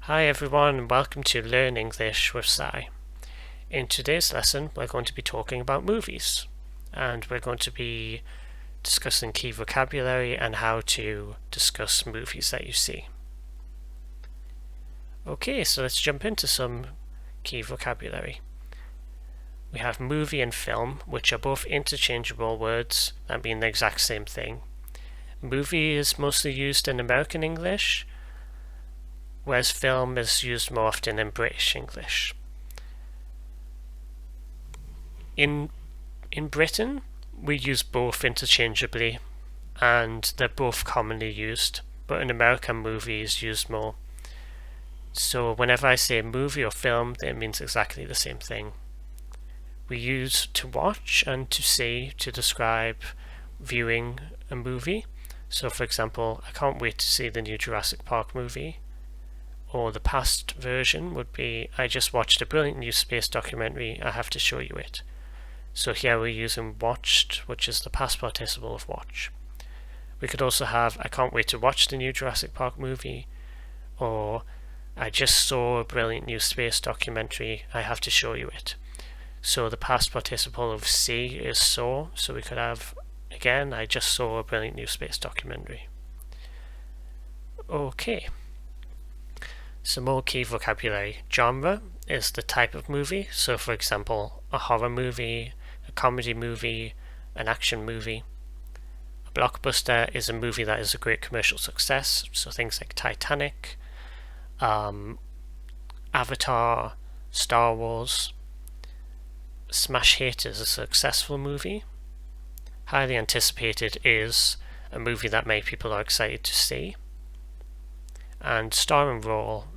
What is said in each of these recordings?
Hi everyone and welcome to Learn English with Si. In today's lesson we're going to be talking about movies and we're going to be discussing key vocabulary and how to discuss movies that you see. Okay, so let's jump into some key vocabulary. We have movie and film, which are both interchangeable words that mean the exact same thing. Movie is mostly used in American English, whereas film is used more often in British English. In Britain, we use both interchangeably, and they're both commonly used, but in America, movie is used more. So whenever I say movie or film, it means exactly the same thing. We use to watch and to see to describe viewing a movie. So for example, I can't wait to see the new Jurassic Park movie. Or the past version would be, I just watched a brilliant new space documentary, I have to show you it. So here we're using watched, which is the past participle of watch. We could also have, I can't wait to watch the new Jurassic Park movie, or I just saw a brilliant new space documentary, I have to show you it. So the past participle of see is saw, so we could have, again, I just saw a brilliant new space documentary. Okay. Some more key vocabulary. Genre is the type of movie, so for example, a horror movie, a comedy movie, an action movie. A blockbuster is a movie that is a great commercial success, so things like Titanic, Avatar, Star Wars. Smash hit is a successful movie. Highly anticipated is a movie that many people are excited to see. And starring role,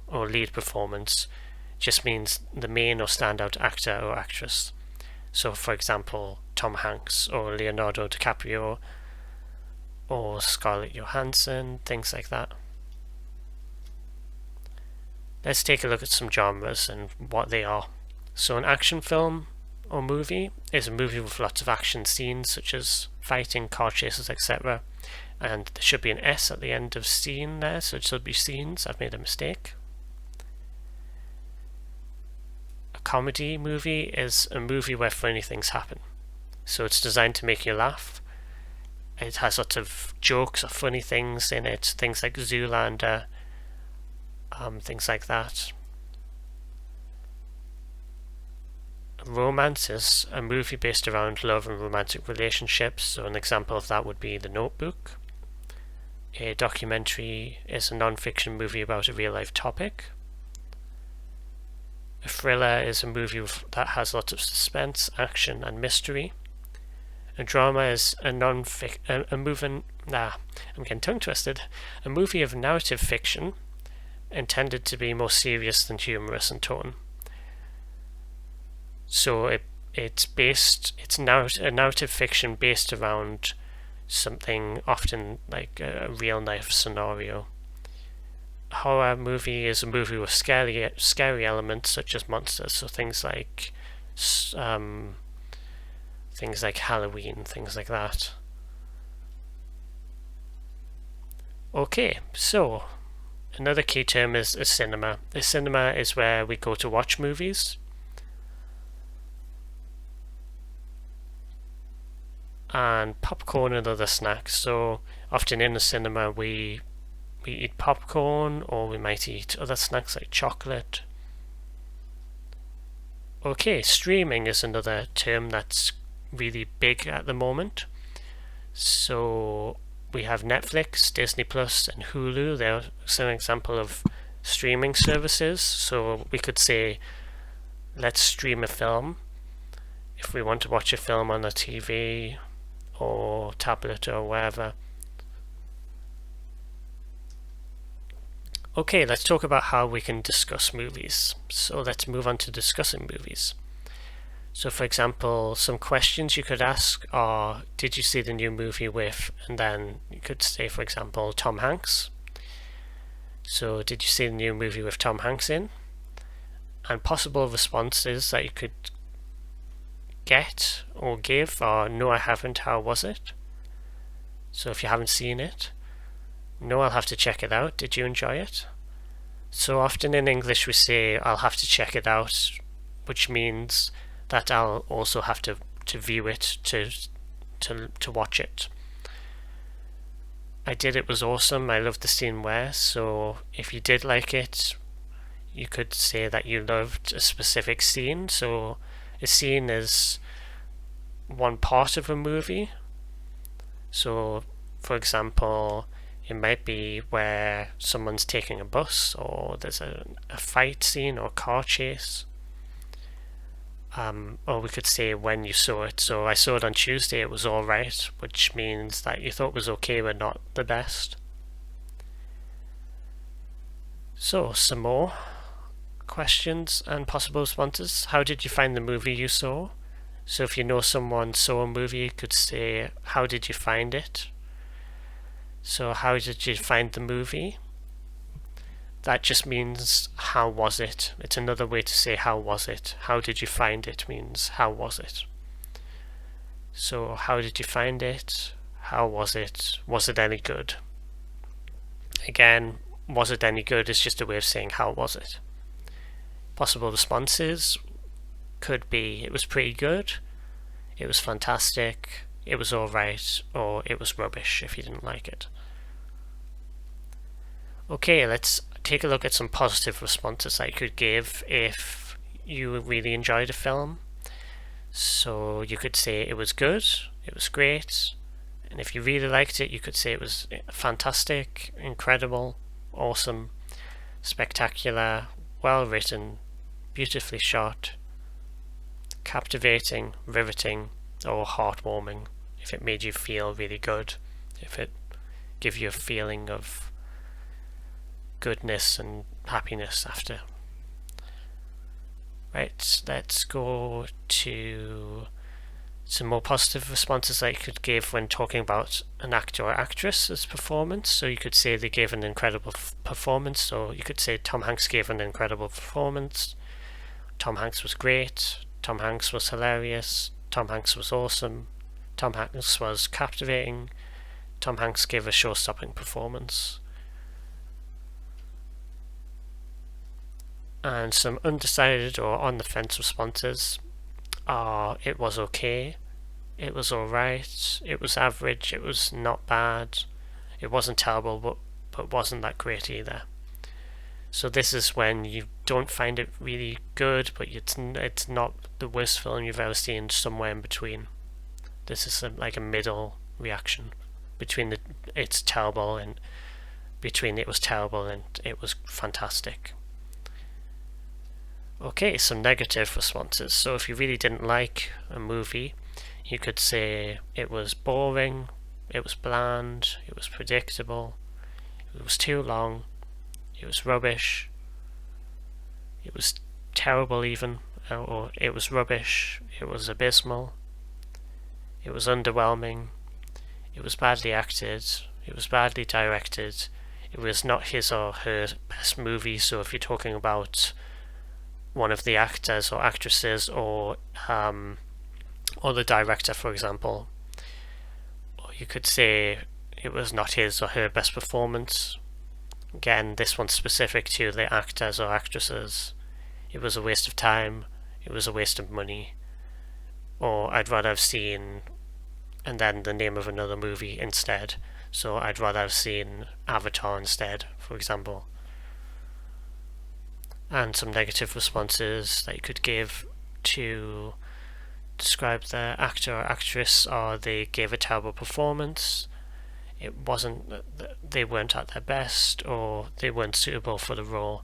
or lead performance just means the main or standout actor or actress. So for example, Tom Hanks or Leonardo DiCaprio or Scarlett Johansson, things like that. Let's take a look at some genres and what they are. So an action film or movie is a movie with lots of action scenes such as fighting, car chases, etc. And there should be an S at the end of scene there, so it should be scenes. I've made a mistake. A comedy movie is a movie where funny things happen. So it's designed to make you laugh. It has lots of jokes or funny things in it, things like Zoolander, things like that. Romance is a movie based around love and romantic relationships, so an example of that would be The Notebook. A documentary is a non-fiction movie about a real-life topic. A thriller is a movie that has lots of suspense, action and mystery. A drama is a movie of narrative fiction intended to be more serious than humorous in tone. So it's a narrative fiction based around something often like a real life scenario. A horror movie is a movie with scary elements such as monsters, so things like Halloween, things like that. Okay, so another key term is a cinema. A cinema is where we go to watch movies. And popcorn and other snacks. So often in the cinema we eat popcorn, or we might eat other snacks like chocolate. Okay, streaming is another term that's really big at the moment. So we have Netflix, Disney Plus and Hulu. They're an example of streaming services. So we could say, let's stream a film. If we want to watch a film on a TV or tablet or wherever. Okay, let's talk about how we can discuss movies. So let's move on to discussing movies. So for example, some questions you could ask are, did you see the new movie with, and then you could say for example Tom Hanks. So did you see the new movie with Tom Hanks in? And possible responses that you could get or give are, no I haven't, how was it? So if you haven't seen it, no I'll have to check it out, did you enjoy it? So often in English we say, I'll have to check it out, which means that I'll also have to view it, to watch it. I did, it was awesome, I loved the scene where, so if you did like it, you could say that you loved a specific scene. So a scene is one part of a movie. So for example, it might be where someone's taking a bus, or there's a fight scene or car chase. Or we could say when you saw it. So I saw it on Tuesday, it was alright, which means that you thought it was okay but not the best. So some more questions and possible responses. How did you find the movie you saw? So if you know someone saw a movie, you could say, how did you find it? So how did you find the movie? That just means how was it? It's another way to say how was it. How did you find it means how was it? So how did you find it? How was it? Was it any good? Again, was it any good is just a way of saying how was it. Possible responses could be it was pretty good, it was fantastic, it was alright, or it was rubbish if you didn't like it. Okay, let's take a look at some positive responses that you could give if you really enjoyed a film. So you could say it was good, it was great, and if you really liked it, you could say it was fantastic, incredible, awesome, spectacular, well written, beautifully shot, captivating, riveting, or heartwarming, if it made you feel really good, if it gave you a feeling of goodness and happiness after. Right, let's go to some more positive responses that you could give when talking about an actor or actress's performance. So you could say they gave an incredible performance. So you could say Tom Hanks gave an incredible performance. Tom Hanks was great. Tom Hanks was hilarious. Tom Hanks was awesome. Tom Hanks was captivating. Tom Hanks gave a show-stopping performance. And some undecided or on the fence responses are it was okay, it was alright, it was average, it was not bad, it wasn't terrible but wasn't that great either. So this is when you don't find it really good, but it's not the worst film you've ever seen, somewhere in between. This is like a middle reaction between the it's terrible and between it was terrible and it was fantastic. Okay, some negative responses. So if you really didn't like a movie, you could say it was boring, it was bland, it was predictable, it was too long, it was rubbish, it was terrible even, or it was rubbish, it was abysmal, it was underwhelming, it was badly acted, it was badly directed, it was not his or her best movie. So if you're talking about one of the actors or actresses or the director, for example, or you could say it was not his or her best performance. Again, this one's specific to the actors or actresses. It was a waste of time, it was a waste of money, or I'd rather have seen, and then the name of another movie instead. So I'd rather have seen Avatar instead, for example. And some negative responses that you could give to describe the actor or actress are they gave a terrible performance, it wasn't, they weren't at their best, or they weren't suitable for the role.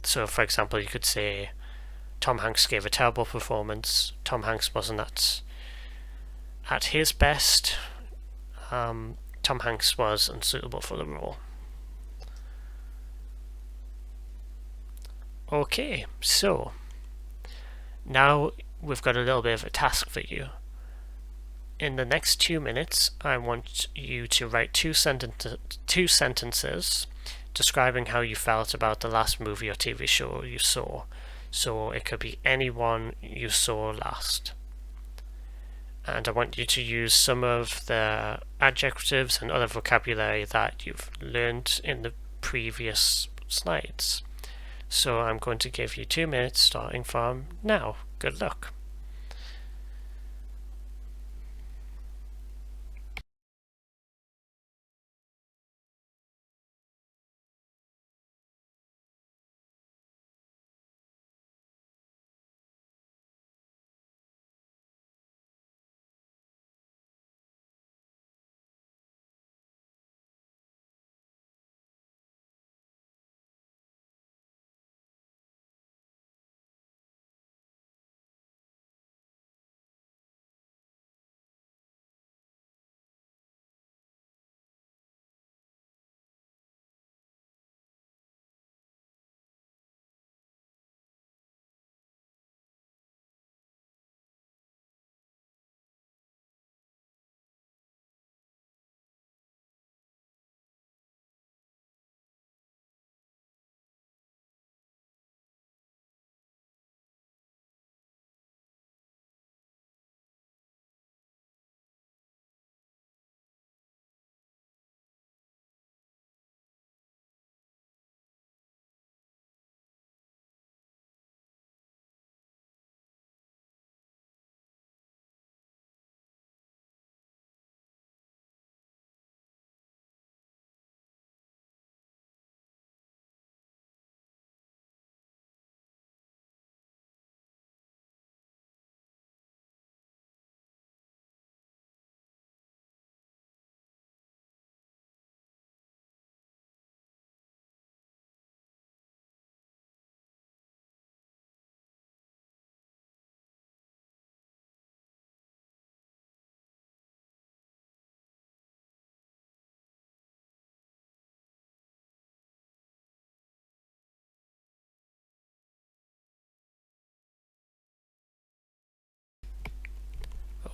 So for example, you could say Tom Hanks gave a terrible performance, Tom Hanks wasn't at his best, Tom Hanks was unsuitable for the role. Okay, so now we've got a little bit of a task for you. In the next 2 minutes, I want you to write two sentences describing how you felt about the last movie or TV show you saw. So it could be any one you saw last. And I want you to use some of the adjectives and other vocabulary that you've learned in the previous slides. So I'm going to give you 2 minutes starting from now. Good luck.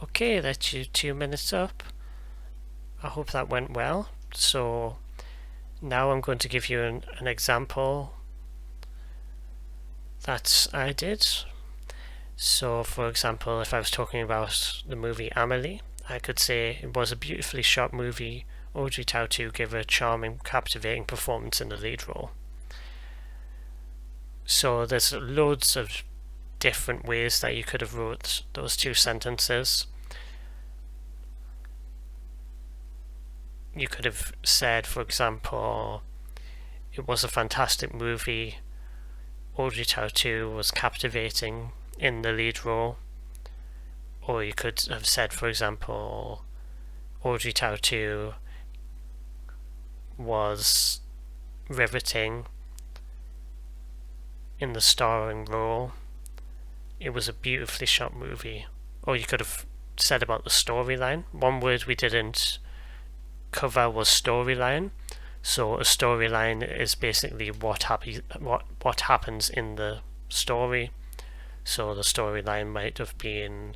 Okay, that's you 2 minutes up. I hope that went well. So now I'm going to give you an example that I did. So for example, if I was talking about the movie Amelie, I could say it was a beautifully shot movie. Audrey Tautou gave a charming, captivating performance in the lead role. So there's loads of different ways that you could have wrote those 2 sentences. You could have said, for example, it was a fantastic movie. Audrey Tautou was captivating in the lead role. Or you could have said, for example, Audrey Tautou was riveting in the starring role. It was a beautifully shot movie. Or you could have said about the storyline. One word we didn't cover was storyline. So a storyline is basically what happens in the story. So the storyline might have been,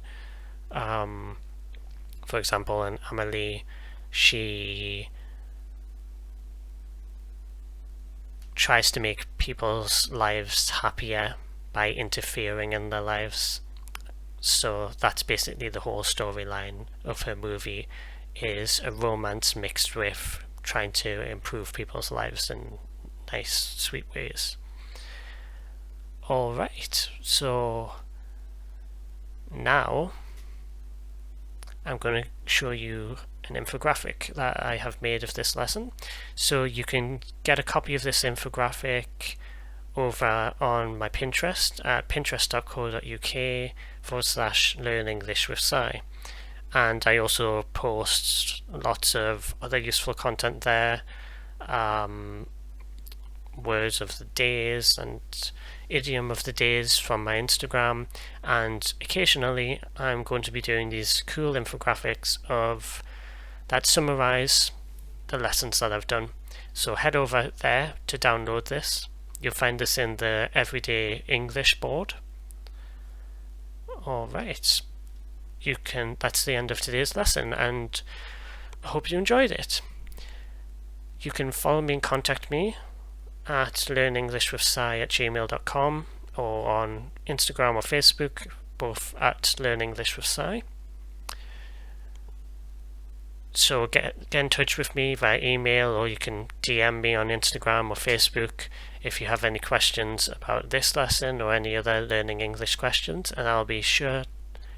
for example, in Amelie, she tries to make people's lives happier by interfering in their lives. So that's basically the whole storyline of her movie, is a romance mixed with trying to improve people's lives in nice, sweet ways. Alright, so now I'm going to show you an infographic that I have made of this lesson. So you can get a copy of this infographic over on my Pinterest at pinterest.co.uk/learn English with Si. And I also post lots of other useful content there, words of the days and idiom of the days from my Instagram, and occasionally I'm going to be doing these cool infographics that summarize the lessons that I've done. So head over there to download this. You'll find this in the Everyday English board. Alright, that's the end of today's lesson, and I hope you enjoyed it. You can follow me and contact me at learnenglishwithsi@gmail.com, or on Instagram or Facebook, both at learnenglishwithsi. So get in touch with me via email, or you can DM me on Instagram or Facebook if you have any questions about this lesson or any other learning English questions, and I'll be sure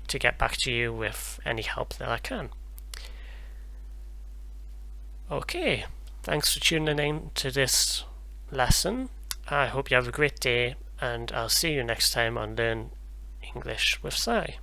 to get back to you with any help that I can. Okay, thanks for tuning in to this lesson. I hope you have a great day, and I'll see you next time on Learn English with Si.